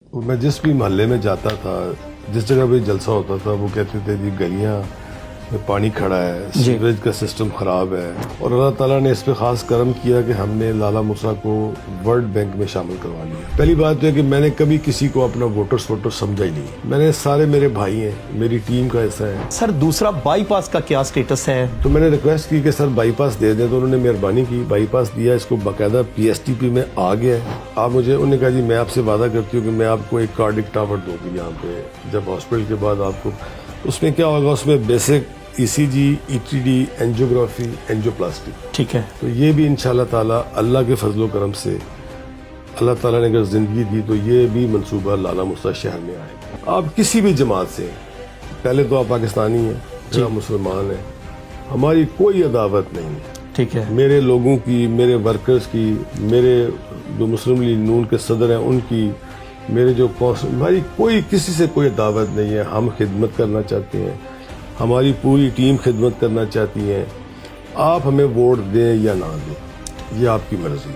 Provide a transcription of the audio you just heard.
میں جس بھی محلے میں جاتا تھا، جس جگہ پہ جلسہ ہوتا تھا، وہ کہتے تھے جی گلیاں میں پانی کھڑا ہے، سیوریج کا سسٹم خراب ہے، اور اللہ تعالیٰ نے اس پہ خاص کرم کیا کہ ہم نے لالہ موسیٰ کو ورلڈ بینک میں شامل کروا لیا۔ پہلی بات یہ کہ میں نے کبھی کسی کو اپنا ووٹر سمجھا ہی نہیں، میں نے سارے میرے بھائی ہیں، میری ٹیم کا حصہ ہے۔ سر دوسرا بائی پاس کا کیا سٹیٹس ہے؟ تو میں نے ریکویسٹ کی کہ سر بائی پاس دے دیں، تو انہوں نے مہربانی کی، بائی پاس دیا، اس کو باقاعدہ پی ایس ٹی پی میں آ گیا ہے۔ آپ مجھے انہوں نے کہا جی میں آپ سے وعدہ کرتی ہوں کہ میں آپ کو ایک کارڈک ٹاور دوں گی یہاں پہ، جب ہاسپٹل کے بعد آپ کو اس میں کیا ہوگا، اس میں بیسک ای سی جی، ای ٹی ڈی، اینجیوگرافی، اینجیوپلاسٹی، ٹھیک ہے۔ تو یہ بھی انشاءاللہ تعالیٰ اللہ کے فضل و کرم سے اللہ تعالیٰ نے اگر زندگی دی تو یہ بھی منصوبہ لالہ موسیٰ شہر میں آئے گا۔ آپ کسی بھی جماعت سے، پہلے تو آپ پاکستانی ہیں، پھر آپ مسلمان ہیں، ہماری کوئی عداوت نہیں ہے، ٹھیک ہے۔ میرے لوگوں کی، میرے ورکرز کی، میرے جو مسلم لیگ نون کے صدر ہیں ان کی، میرے جو کونسل، ہماری کوئی کسی سے کوئی عداوت نہیں ہے۔ ہم خدمت کرنا چاہتے ہیں، ہماری پوری ٹیم خدمت کرنا چاہتی ہے۔ آپ ہمیں ووٹ دیں یا نہ دیں، یہ آپ کی مرضی ہے۔